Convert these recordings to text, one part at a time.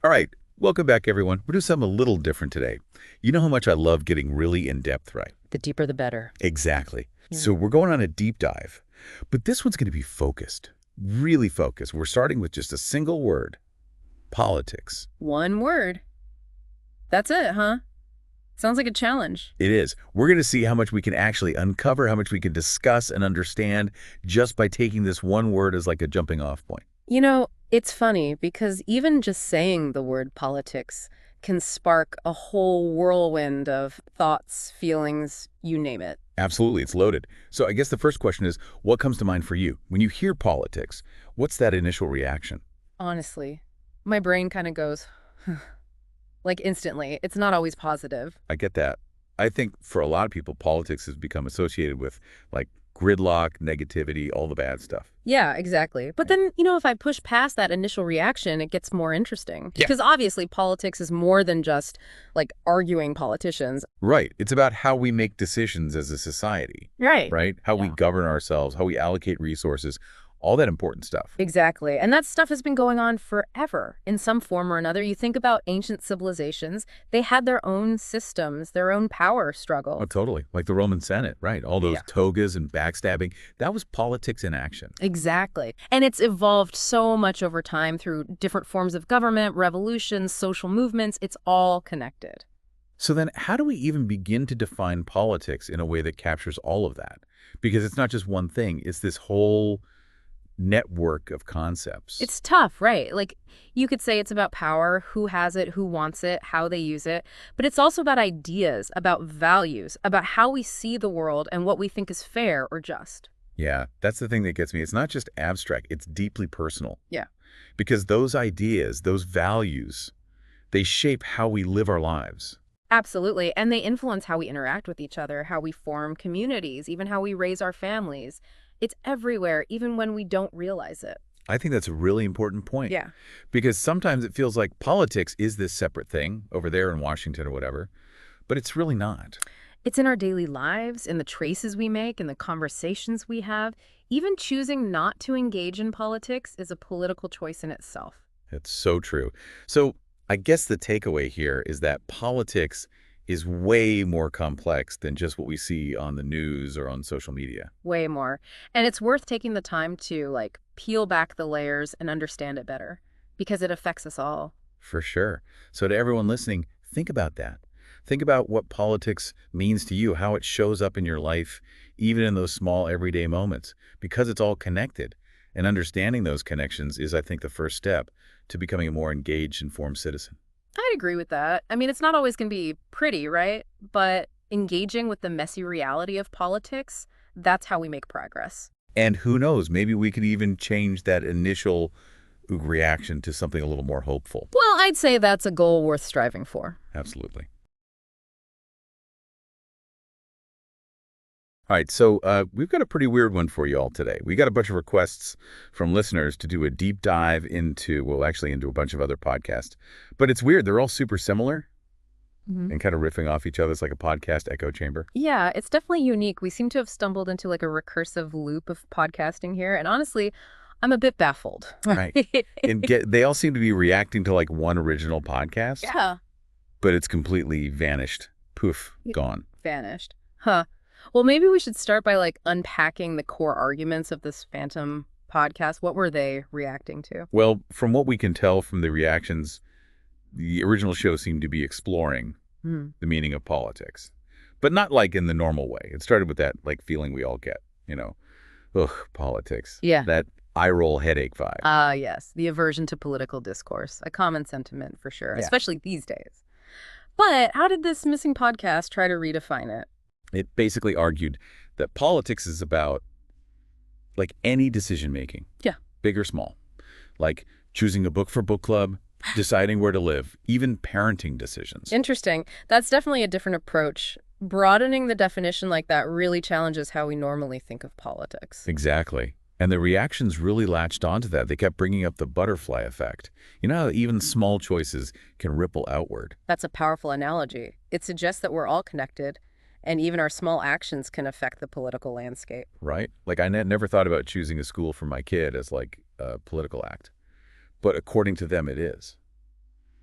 All right, welcome back, everyone. We're doing something a little different today. You know how much I love getting really in-depth, right? The deeper the better. Exactly. Yeah. So we're going on a deep dive, but this one's going to be focused, really focused. We're starting with just a single word, politics. One word. That's it, huh? Sounds like a challenge. It is. We're going to see how much we can actually uncover, how much we can discuss and understand just by taking this one word as like a jumping off point. You know, it's funny because even just saying the word politics can spark a whole whirlwind of thoughts, feelings, you name it. Absolutely, it's loaded. So I guess the first question is, what comes to mind for you? When you hear politics, what's that initial reaction? Honestly, my brain kind of goes, like instantly. It's not always positive. I get that. I think for a lot of people, politics has become associated with like gridlock, negativity, all the bad stuff. Yeah, exactly. But then, if I push past that initial reaction, it gets more interesting. Yeah. Because obviously politics is more than just like arguing politicians. Right. It's about how we make decisions as a society, Right. right? How we govern ourselves, how we allocate resources, all that important stuff. Exactly. And that stuff has been going on forever in some form or another. You think about ancient civilizations, they had their own systems, their own power struggle. Oh, totally. Like the Roman Senate, right? All those togas and backstabbing. That was politics in action. Exactly. And it's evolved so much over time through different forms of government, revolutions, social movements. It's all connected. So then how do we even begin to define politics in a way that captures all of that? Because it's not just one thing. It's this whole network of concepts. It's tough, right? Like, you could say it's about power, who has it, who wants it, how they use it. But it's also about ideas, about values, about how we see the world and what we think is fair or just. Yeah, that's the thing that gets me. It's not just abstract. It's deeply personal. Yeah. Because those ideas, those values, they shape how we live our lives. Absolutely. And they influence how we interact with each other, how we form communities, even how we raise our families. It's everywhere, even when we don't realize it. I think that's a really important point. Yeah. Because sometimes it feels like politics is this separate thing over there in Washington or whatever, but it's really not. It's in our daily lives, in the choices we make, in the conversations we have. Even choosing not to engage in politics is a political choice in itself. It's so true. So I guess the takeaway here is that politics is way more complex than just what we see on the news or on social media. Way more. And it's worth taking the time to, like, peel back the layers and understand it better, because it affects us all. For sure. So to everyone listening, think about that. Think about what politics means to you, how it shows up in your life, even in those small everyday moments, because it's all connected. And understanding those connections is, I think, the first step to becoming a more engaged, informed citizen. I'd agree with that. I mean, it's not always going to be pretty, right? But engaging with the messy reality of politics, that's how we make progress. And who knows, maybe we could even change that initial reaction to something a little more hopeful. Well, I'd say that's a goal worth striving for. Absolutely. All right, so we've got a pretty weird one for you all today. We got a bunch of requests from listeners to do a deep dive into, well, actually into a bunch of other podcasts. But it's weird. They're all super similar and kind of riffing off each other. It's like a podcast echo chamber. Yeah, it's definitely unique. We seem to have stumbled into like a recursive loop of podcasting here. And honestly, I'm a bit baffled. Right. And they all seem to be reacting to like one original podcast. Yeah. But it's completely vanished. Poof, gone. Vanished. Huh. Well, maybe we should start by like unpacking the core arguments of this Phantom podcast. What were they reacting to? Well, from what we can tell from the reactions, the original show seemed to be exploring the meaning of politics, but not like in the normal way. It started with that like feeling we all get, ugh, politics. Yeah. That eye roll headache vibe. Yes. The aversion to political discourse. A common sentiment for sure, Yeah. especially these days. But how did this missing podcast try to redefine it? It basically argued that politics is about like any decision making. Yeah. Big or small. Like choosing a book for book club, deciding where to live, even parenting decisions. Interesting. That's definitely a different approach. Broadening the definition like that really challenges how we normally think of politics. Exactly. And the reactions really latched onto that. They kept bringing up the butterfly effect. You know how even small choices can ripple outward. That's a powerful analogy. It suggests that we're all connected, and even our small actions can affect the political landscape. Right? Like I never thought about choosing a school for my kid as like a political act. But according to them, it is.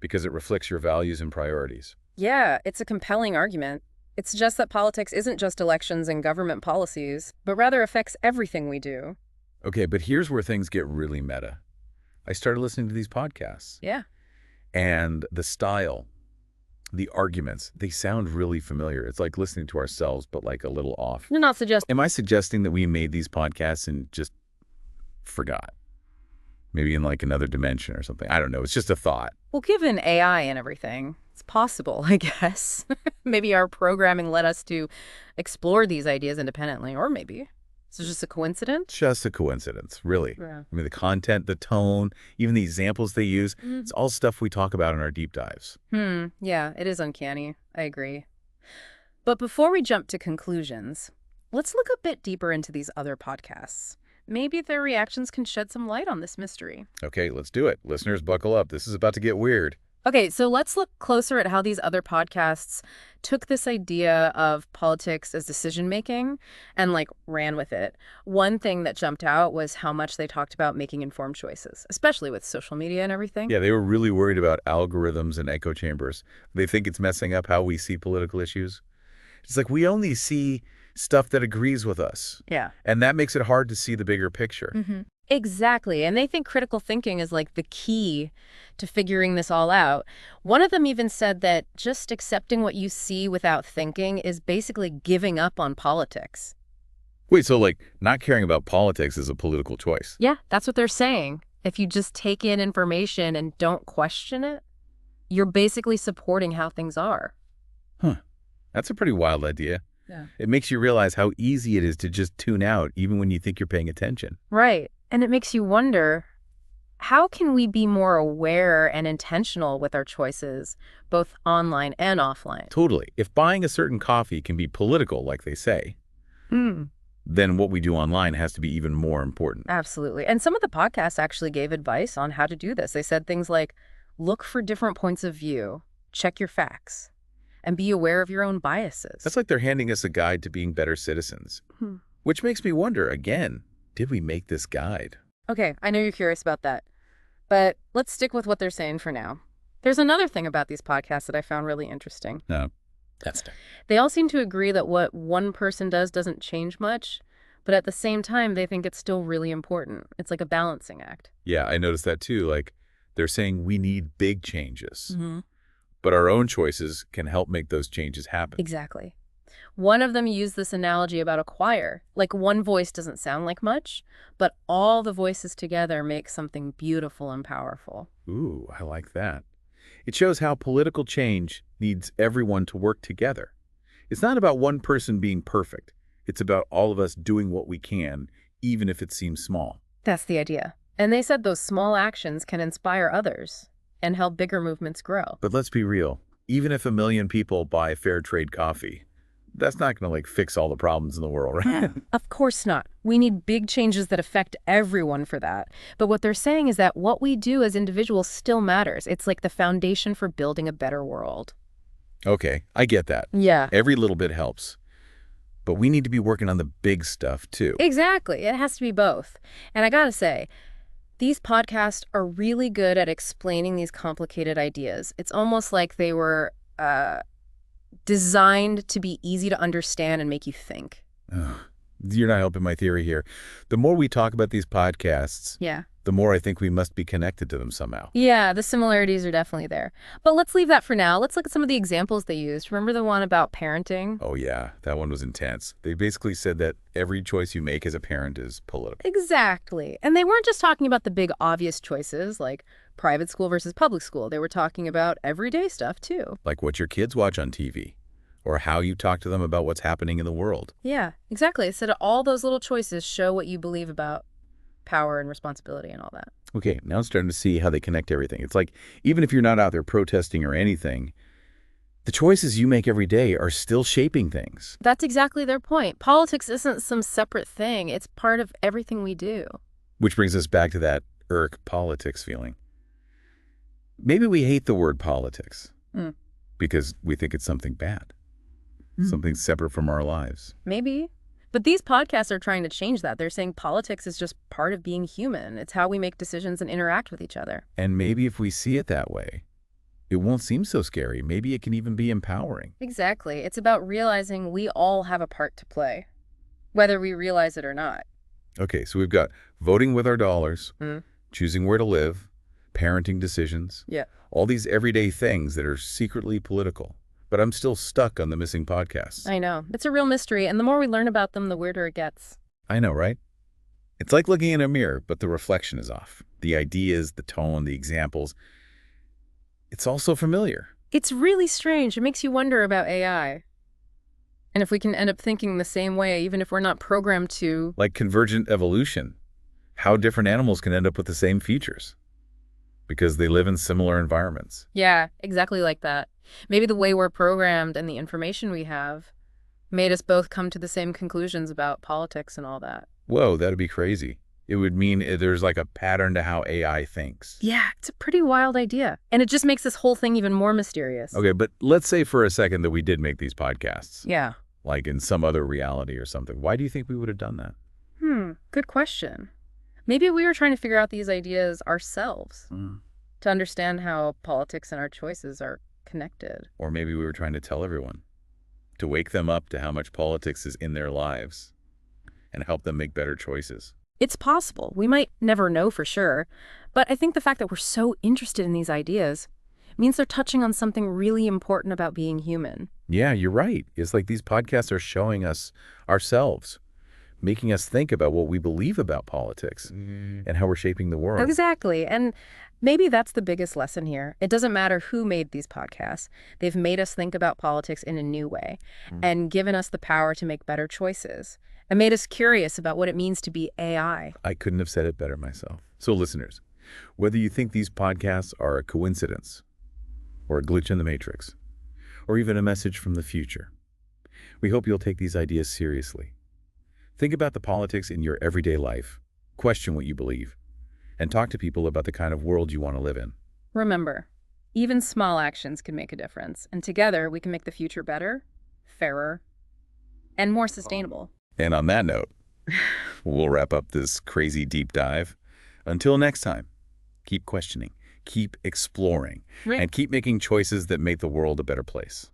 because it reflects your values and priorities. Yeah, it's a compelling argument. It suggests that politics isn't just elections and government policies, but rather affects everything we do. Okay, but here's where things get really meta. I started listening to these podcasts, Yeah. and the style, the arguments, they sound really familiar. It's like listening to ourselves, but like a little off. You're not suggesting... Am I suggesting that we made these podcasts and just forgot? Maybe in like another dimension or something. I don't know. It's just a thought. Well, given AI and everything, it's possible, I guess. Maybe our programming led us to explore these ideas independently, or maybe it's just a coincidence. Just a coincidence, really. Yeah. I mean, the content, the tone, even the examples they use, it's all stuff we talk about in our deep dives. Yeah, it is uncanny. I agree. But before we jump to conclusions, let's look a bit deeper into these other podcasts. Maybe their reactions can shed some light on this mystery. Okay, let's do it. Listeners, buckle up. This is about to get weird. Okay, so let's look closer at how these other podcasts took this idea of politics as decision-making and, ran with it. One thing that jumped out was how much they talked about making informed choices, especially with social media and everything. Yeah, they were really worried about algorithms and echo chambers. They think it's messing up how we see political issues. It's like we only see stuff that agrees with us. Yeah. And that makes it hard to see the bigger picture. Exactly. And they think critical thinking is the key to figuring this all out. One of them even said that just accepting what you see without thinking is basically giving up on politics. Wait, so not caring about politics is a political choice? Yeah, that's what they're saying. If you just take in information and don't question it, you're basically supporting how things are. Huh. That's a pretty wild idea. Yeah. It makes you realize how easy it is to just tune out, even when you think you're paying attention. Right. And it makes you wonder, how can we be more aware and intentional with our choices, both online and offline? Totally. If buying a certain coffee can be political, like they say, then what we do online has to be even more important. Absolutely. And some of the podcasts actually gave advice on how to do this. They said things like, look for different points of view, check your facts, and be aware of your own biases. That's like they're handing us a guide to being better citizens. Which makes me wonder, again, did we make this guide? Okay, I know you're curious about that, but let's stick with what they're saying for now. There's another thing about these podcasts that I found really interesting. No, that's not. They all seem to agree that what one person does doesn't change much, but at the same time, they think it's still really important. It's like a balancing act. Yeah, I noticed that too. They're saying we need big changes, but our own choices can help make those changes happen. Exactly. One of them used this analogy about a choir. One voice doesn't sound like much, but all the voices together make something beautiful and powerful. Ooh, I like that. It shows how political change needs everyone to work together. It's not about one person being perfect. It's about all of us doing what we can, even if it seems small. That's the idea. And they said those small actions can inspire others and help bigger movements grow. But let's be real. Even if 1 million people buy fair trade coffee, that's not going to fix all the problems in the world, right? Of course not. We need big changes that affect everyone for that. But what they're saying is that what we do as individuals still matters. It's like the foundation for building a better world. Okay, I get that. Yeah. Every little bit helps. But we need to be working on the big stuff, too. Exactly. It has to be both. And I gotta say, these podcasts are really good at explaining these complicated ideas. It's almost like they were designed to be easy to understand and make you think. You're not helping my theory here. The more we talk about these podcasts, the more I think we must be connected to them somehow. Yeah, the similarities are definitely there. But let's leave that for now. Let's look at some of the examples they used. Remember the one about parenting? Oh, yeah. That one was intense. They basically said that every choice you make as a parent is political. Exactly. And they weren't just talking about the big obvious choices like private school versus public school. They were talking about everyday stuff, too. Like what your kids watch on TV, or how you talk to them about what's happening in the world. Yeah, exactly. It said all those little choices show what you believe about power and responsibility and all that. Okay, now I'm starting to see how they connect everything. It's like, even if you're not out there protesting or anything, the choices you make every day are still shaping things. That's exactly their point. Politics isn't some separate thing. It's part of everything we do. Which brings us back to that politics feeling. Maybe we hate the word politics because we think it's something bad, something separate from our lives. Maybe. But these podcasts are trying to change that. They're saying politics is just part of being human. It's how we make decisions and interact with each other. And maybe if we see it that way, It won't seem so scary. Maybe it can even be empowering. Exactly. It's about realizing we all have a part to play, whether we realize it or not. Okay, so we've got voting with our dollars, Mm. choosing where to live, parenting decisions, Yeah. all these everyday things that are secretly political. But I'm still stuck on the missing podcasts. I know. It's a real mystery, and the more we learn about them, the weirder it gets. I know, right? It's like looking in a mirror, but the reflection is off. The ideas, the tone, the examples. It's all so familiar. It's really strange. It makes you wonder about AI. And if we can end up thinking the same way, even if we're not programmed to. Like convergent evolution. How different animals can end up with the same features. Because they live in similar environments. Yeah, exactly like that. Maybe the way we're programmed and the information we have made us both come to the same conclusions about politics and all that. Whoa, that'd be crazy. It would mean there's like a pattern to how AI thinks. Yeah, it's a pretty wild idea. And it just makes this whole thing even more mysterious. Okay, but let's say for a second that we did make these podcasts. Yeah. Like in some other reality or something. Why do you think we would have done that? Good question. Maybe we were trying to figure out these ideas ourselves to understand how politics and our choices are connected. Or maybe we were trying to tell everyone, to wake them up to how much politics is in their lives and help them make better choices. It's possible. We might never know for sure. But I think the fact that we're so interested in these ideas means they're touching on something really important about being human. Yeah, you're right. It's like these podcasts are showing us ourselves, making us think about what we believe about politics and how we're shaping the world. Exactly. And maybe that's the biggest lesson here. It doesn't matter who made these podcasts. They've made us think about politics in a new way and given us the power to make better choices and made us curious about what it means to be AI. I couldn't have said it better myself. So listeners, whether you think these podcasts are a coincidence or a glitch in the matrix, or even a message from the future, we hope you'll take these ideas seriously. Think about the politics in your everyday life, question what you believe, and talk to people about the kind of world you want to live in. Remember, even small actions can make a difference, and together we can make the future better, fairer, and more sustainable. And on that note, we'll wrap up this crazy deep dive. Until next time, keep questioning, keep exploring, and keep making choices that make the world a better place.